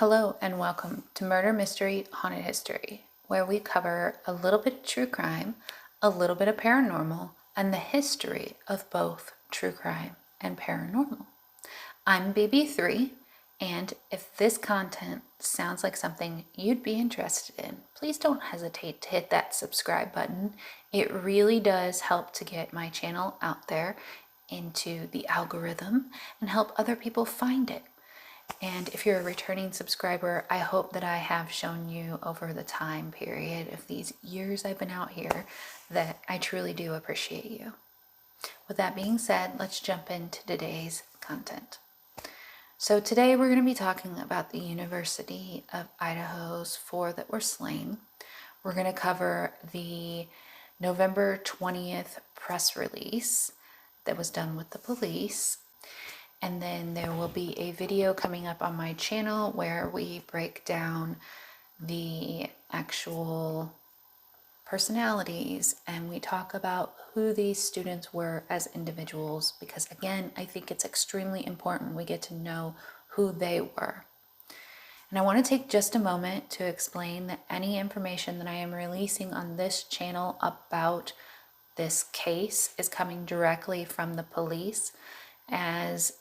Hello and welcome to Murder Mystery Haunted History, where we cover a little bit of true crime, a little bit of paranormal, and the history of both true crime and paranormal. I'm BB3, and if this content sounds like something you'd be interested in, please don't hesitate to hit that subscribe button. It really does help to get my channel out there into the algorithm and help other people find it. And if you're a returning subscriber, I hope that I have shown you over the time period of these years I've been out here that I truly do appreciate you. With that being said, let's jump into today's content. So today we're going to be talking about the University of Idaho's 4 that were slain. We're going to cover the November 20th press release that was done with the police. And then there will be a video coming up on my channel where we break down the actual personalities and we talk about who these students were as individuals, because again, I think it's extremely important we get to know who they were. And I want to take just a moment to explain that any information that I am releasing on this channel about this case is coming directly from the police, as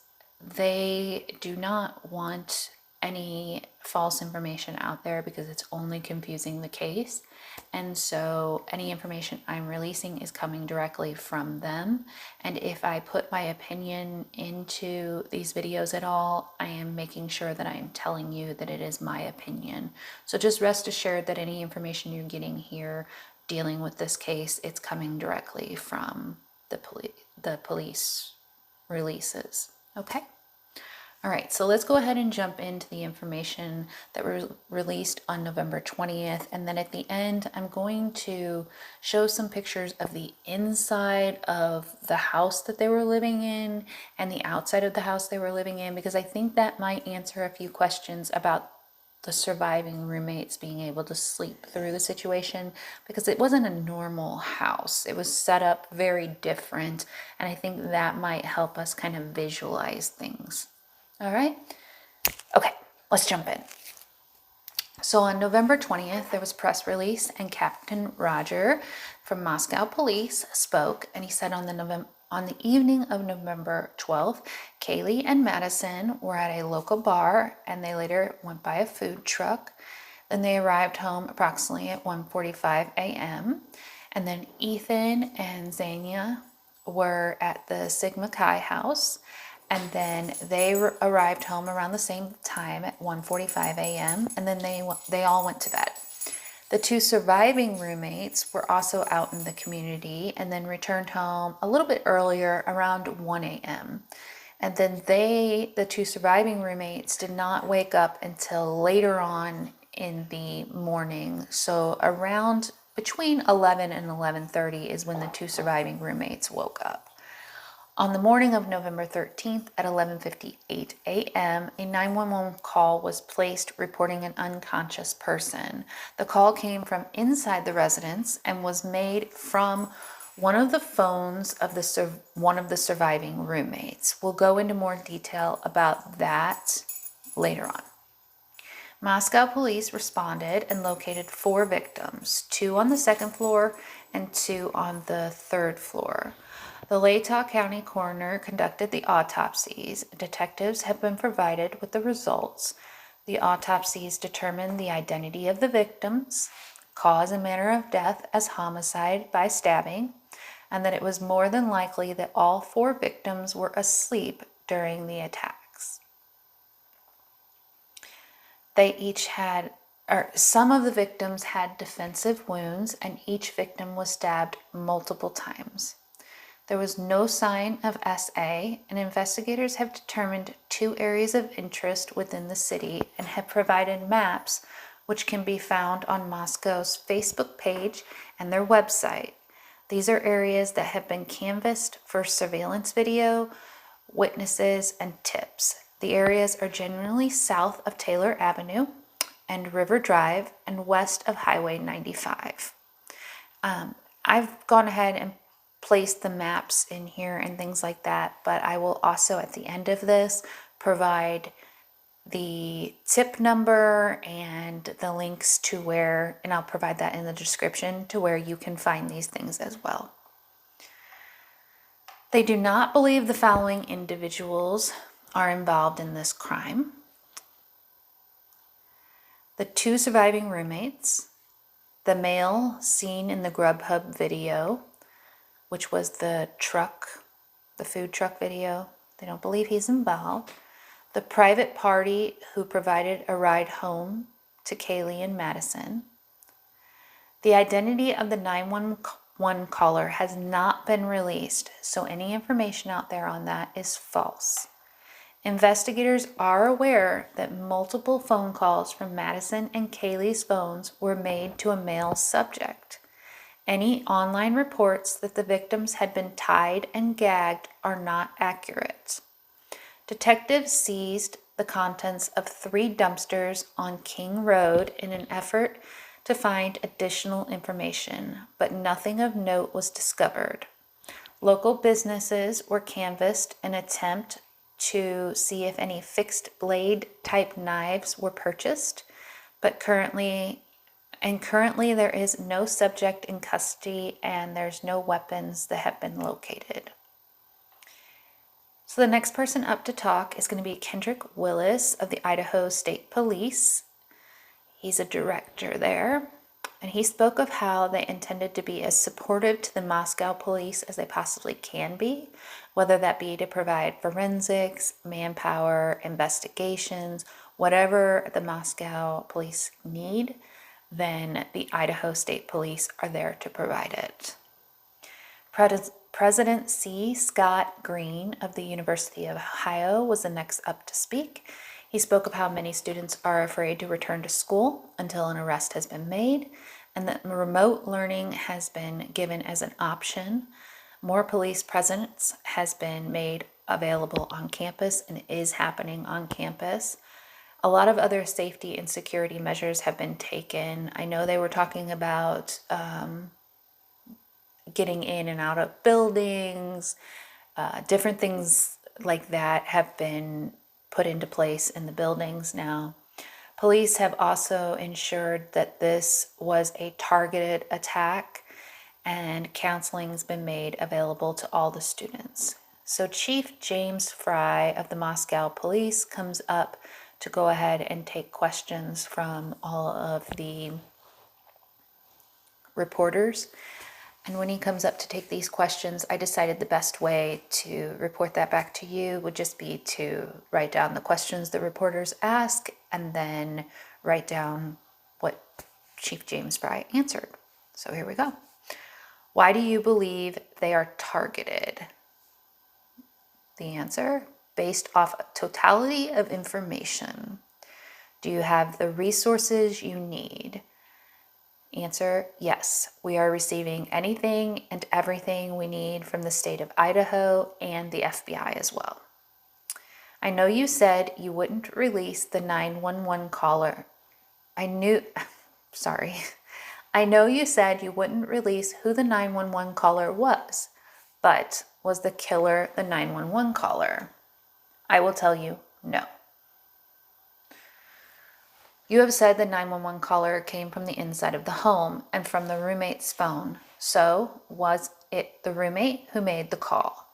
they do not want any false information out there because it's only confusing the case. And so any information I'm releasing is coming directly from them. And if I put my opinion into these videos at all, I am making sure that I am telling you that it is my opinion. So just rest assured that any information you're getting here dealing with this case, it's coming directly from the police releases. Okay. All right, so let's go ahead and jump into the information that was released on November 20th. And then at the end, I'm going to show some pictures of the inside of the house that they were living in and the outside of the house they were living in, because I think that might answer a few questions about the surviving roommates being able to sleep through the situation, because it wasn't a normal house. It was set up very different, and I think that might help us kind of visualize things. All right? Okay, let's jump in. So on November 20th, there was a press release, and Captain Roger from Moscow Police spoke, and he said on the evening of November 12th, Kaylee and Madison were at a local bar, and they later went by a food truck. Then they arrived home approximately at 1:45 a.m. And then Ethan and Xenia were at the Sigma Chi house, and then they arrived home around the same time at 1:45 a.m. And then they all went to bed. The 2 surviving roommates were also out in the community and then returned home a little bit earlier, around 1 a.m. And then the 2 surviving roommates did not wake up until later on in the morning. So around between 11 and 11:30 is when the 2 surviving roommates woke up. On the morning of November 13th at 11:58 a.m., a 911 call was placed reporting an unconscious person. The call came from inside the residence and was made from one of the phones of one of the surviving roommates. We'll go into more detail about that later on. Moscow police responded and located 4 victims, 2 on the 2nd floor and 2 on the 3rd floor. The Latah County coroner conducted the autopsies. Detectives have been provided with the results. The autopsies determined the identity of the victims, cause and manner of death as homicide by stabbing, and that it was more than likely that all 4 victims were asleep during the attacks. Some of the victims had defensive wounds, and each victim was stabbed multiple times. There was no sign of SA, and investigators have determined 2 areas of interest within the city and have provided maps which can be found on Moscow's Facebook page and their website. These are areas that have been canvassed for surveillance video, witnesses, and tips. The areas are generally south of Taylor Avenue and River Drive and west of Highway 95. I've gone ahead and place the maps in here and things like that, but I will also at the end of this provide the tip number and the links to where, and I'll provide that in the description, to where you can find these things as well. They do not believe the following individuals are involved in this crime: the 2 surviving roommates, the male seen in the Grubhub video, which was the food truck video. They don't believe he's involved. The private party who provided a ride home to Kaylee and Madison. The identity of the 911 caller has not been released, so any information out there on that is false. Investigators are aware that multiple phone calls from Madison and Kaylee's phones were made to a male subject. Any online reports that the victims had been tied and gagged are not accurate. Detectives seized the contents of 3 dumpsters on King Road in an effort to find additional information, but nothing of note was discovered. Local businesses were canvassed in an attempt to see if any fixed blade type knives were purchased, but currently there is no subject in custody and there's no weapons that have been located. So the next person up to talk is going to be Kendrick Willis of the Idaho State Police. He's a director there, and he spoke of how they intended to be as supportive to the Moscow police as they possibly can be, whether that be to provide forensics, manpower, investigations, whatever the Moscow police need, then the Idaho State Police are there to provide it. President C. Scott Green of the University of Ohio was the next up to speak. He spoke of how many students are afraid to return to school until an arrest has been made, and that remote learning has been given as an option. More police presence has been made available on campus and is happening on campus. A lot of other safety and security measures have been taken. I know they were talking about getting in and out of buildings, different things like that have been put into place in the buildings now. Police have also ensured that this was a targeted attack, and counseling has been made available to all the students. So Chief James Fry of the Moscow Police comes up to go ahead and take questions from all of the reporters. And when he comes up to take these questions, I decided the best way to report that back to you would just be to write down the questions the reporters ask and then write down what Chief James Fry answered. So here we go. Why do you believe they are targeted? The answer: based off a totality of information. Do you have the resources you need? Answer: yes, we are receiving anything and everything we need from the state of Idaho and the FBI as well. I know you said you wouldn't release the 911 caller. I know you said you wouldn't release who the 911 caller was, but was the killer the 911 caller? I will tell you no. You have said the 911 caller came from the inside of the home and from the roommate's phone. So, was it the roommate who made the call?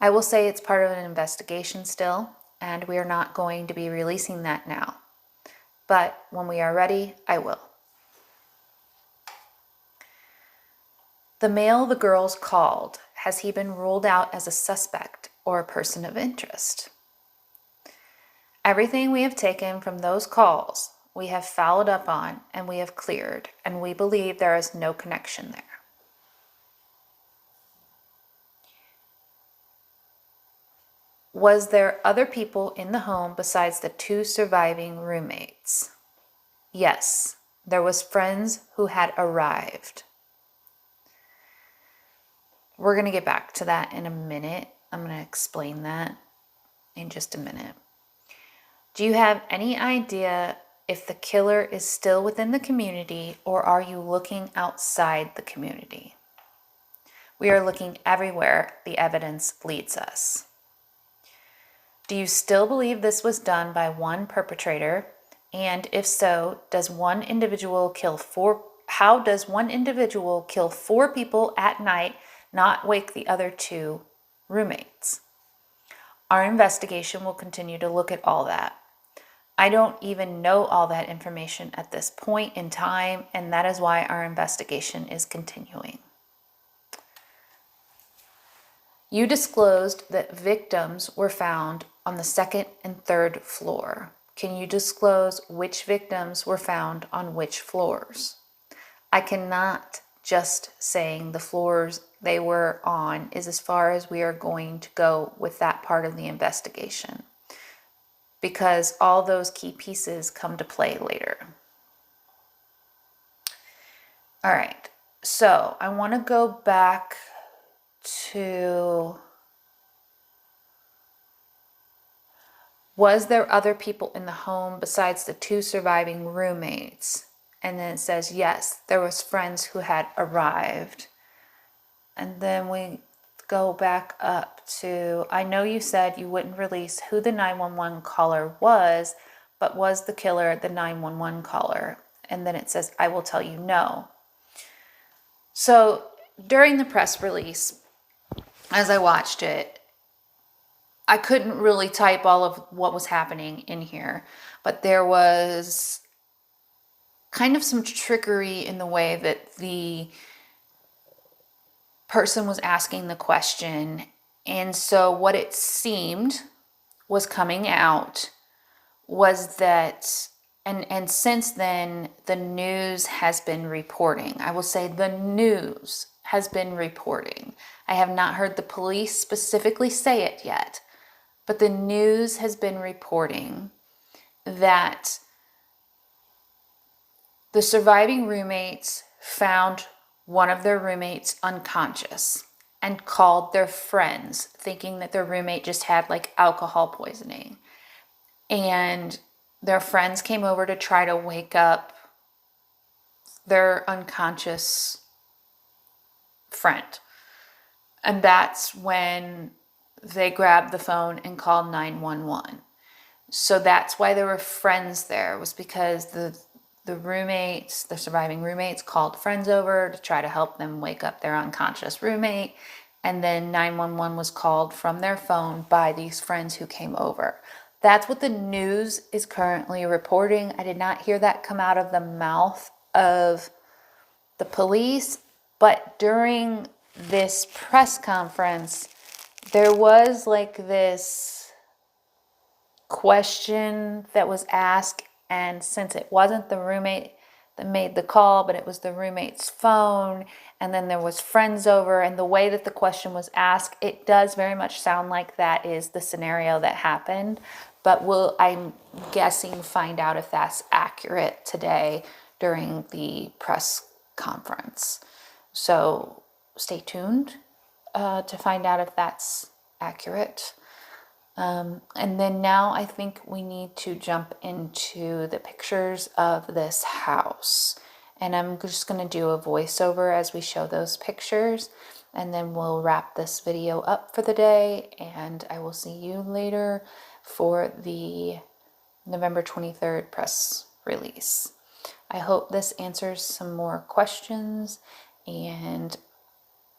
I will say it's part of an investigation still, and we are not going to be releasing that now. But when we are ready, I will. The male the girls called, has he been ruled out as a suspect or a person of interest? Everything we have taken from those calls, we have followed up on and we have cleared, and we believe there is no connection there. Was there other people in the home besides the 2 surviving roommates? Yes, there was friends who had arrived. We're going to get back to that in a minute. I'm going to explain that in just a minute. Do you have any idea if the killer is still within the community, or are you looking outside the community? We are looking everywhere the evidence leads us. Do you still believe this was done by one perpetrator? And if so, does one individual kill four? How does one individual kill four people at night, not wake the other two roommates? Our investigation will continue to look at all that. I don't even know all that information at this point in time, and that is why our investigation is continuing. You disclosed that victims were found on the second and third floor. Can you disclose which victims were found on which floors? I cannot. Just saying the floors they were on is as far as we are going to go with that part of the investigation, because all those key pieces come to play later. All right, so I want to go back to, was there other people in the home besides the two surviving roommates? And then it says, yes, there was friends who had arrived. And then we go back up to, I know you said you wouldn't release who the 911 caller was, but was the killer the 911 caller? And then it says, I will tell you no. So during the press release, as I watched it, I couldn't really type all of what was happening in here, but there was kind of some trickery in the way that the person was asking the question. And so what it seemed was coming out was that, and since then, the news has been reporting. I will say the news has been reporting. I have not heard the police specifically say it yet, but the news has been reporting that the surviving roommates found one of their roommates unconscious and called their friends, thinking that their roommate just had like alcohol poisoning. And their friends came over to try to wake up their unconscious friend. And that's when they grabbed the phone and called 911. So that's why there were friends there, was because the roommates, the surviving roommates, called friends over to try to help them wake up their unconscious roommate. And then 911 was called from their phone by these friends who came over. That's what the news is currently reporting. I did not hear that come out of the mouth of the police, but during this press conference, there was like this question that was asked, and since it wasn't the roommate that made the call, but it was the roommate's phone, and then there was friends over, and the way that the question was asked, it does very much sound like that is the scenario that happened. But I'm guessing, find out if that's accurate today during the press conference. So stay tuned to find out if that's accurate. And then now I think we need to jump into the pictures of this house. And I'm just going to do a voiceover as we show those pictures. And then we'll wrap this video up for the day. And I will see you later for the November 23rd press release. I hope this answers some more questions, and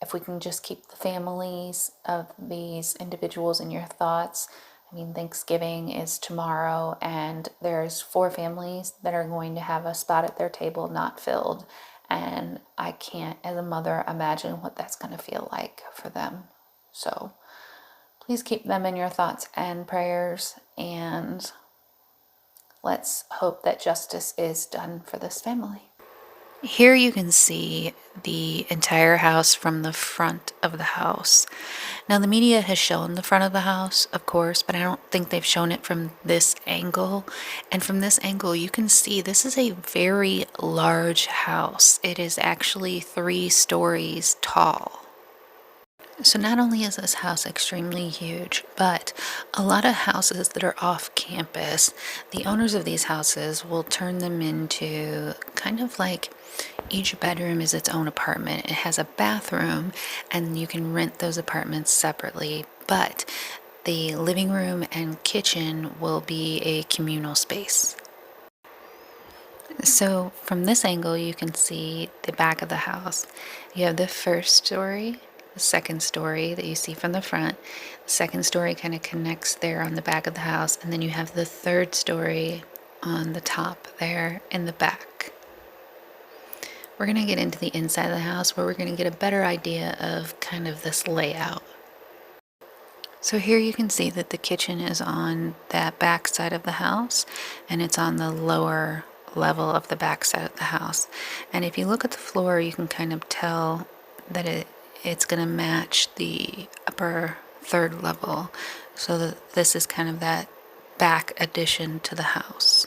if we can just keep the families of these individuals in your thoughts. I mean, Thanksgiving is tomorrow, and there's 4 families that are going to have a spot at their table not filled, and I can't, as a mother, imagine what that's going to feel like for them. So please keep them in your thoughts and prayers, and let's hope that justice is done for this family. Here you can see the entire house from the front of the house. Now, the media has shown the front of the house, of course, but I don't think they've shown it from this angle. And from this angle, you can see this is a very large house. It is actually 3 stories tall. So not only is this house extremely huge, but a lot of houses that are off campus, the owners of these houses will turn them into kind of like each bedroom is its own apartment. It has a bathroom, and you can rent those apartments separately. But the living room and kitchen will be a communal space. So from this angle, you can see the back of the house. You have the first story, the second story that you see from the front. The second story kind of connects there on the back of the house, and then you have the third story on the top there in the back. We're going to get into the inside of the house where we're going to get a better idea of kind of this layout. So here you can see that the kitchen is on that back side of the house, and it's on the lower level of the back side of the house. And if you look at the floor, you can kind of tell that it's going to match the upper third level, so that this is kind of that back addition to the house.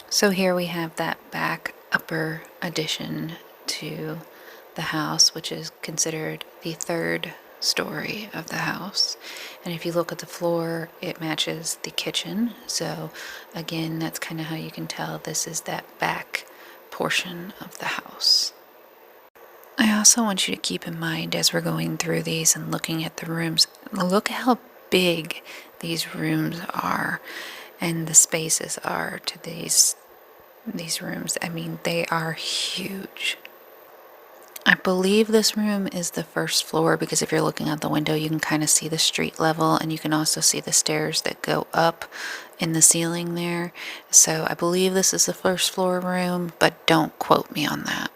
So here we have that back upper addition to the house, which is considered the third story of the house. And if you look at the floor, it matches the kitchen. So again, that's kind of how you can tell this is that back portion of the house. I also want you to keep in mind as we're going through these and looking at the rooms, look how big these rooms are and the spaces are to these rooms. I mean, they are huge. I believe this room is the first floor because if you're looking out the window, you can kind of see the street level, and you can also see the stairs that go up in the ceiling there. So I believe this is the first floor room, but don't quote me on that.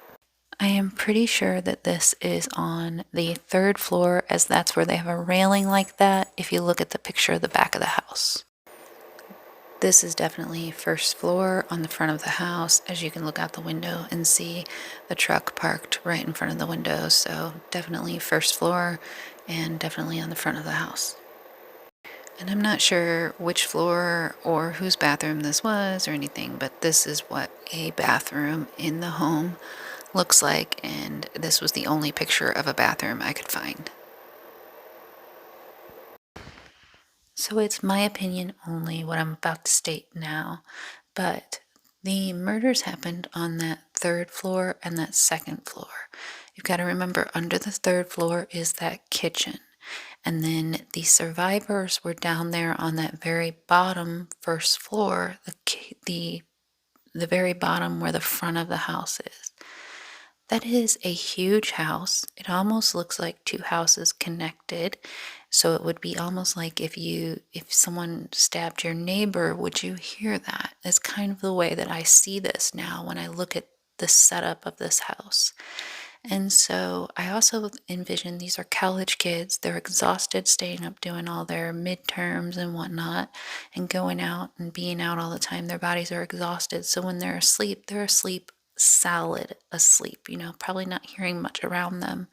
I am pretty sure that this is on the third floor, as that's where they have a railing like that if you look at the picture of the back of the house. This is definitely first floor on the front of the house, as you can look out the window and see the truck parked right in front of the window. So definitely first floor and definitely on the front of the house. And I'm not sure which floor or whose bathroom this was or anything, but this is what a bathroom in the home looks like, and this was the only picture of a bathroom I could find. So it's my opinion only what I'm about to state now, but the murders happened on that third floor and that second floor. You've got to remember, under the third floor is that kitchen, and then the survivors were down there on that very bottom first floor, the very bottom where the front of the house is. That is a huge house. It almost looks like two houses connected. So it would be almost like if someone stabbed your neighbor, would you hear that? That's kind of the way that I see this now when I look at the setup of this house. And so I also envision these are college kids. They're exhausted staying up doing all their midterms and whatnot and going out and being out all the time. Their bodies are exhausted. So when they're asleep solid asleep, probably not hearing much around them.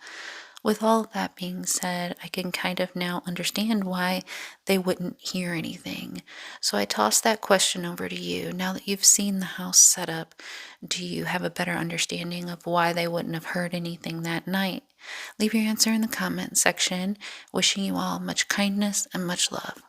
With all of that being said, I can kind of now understand why they wouldn't hear anything. So I toss that question over to you. Now that you've seen the house set up, do you have a better understanding of why they wouldn't have heard anything that night? Leave your answer in the comment section. Wishing you all much kindness and much love.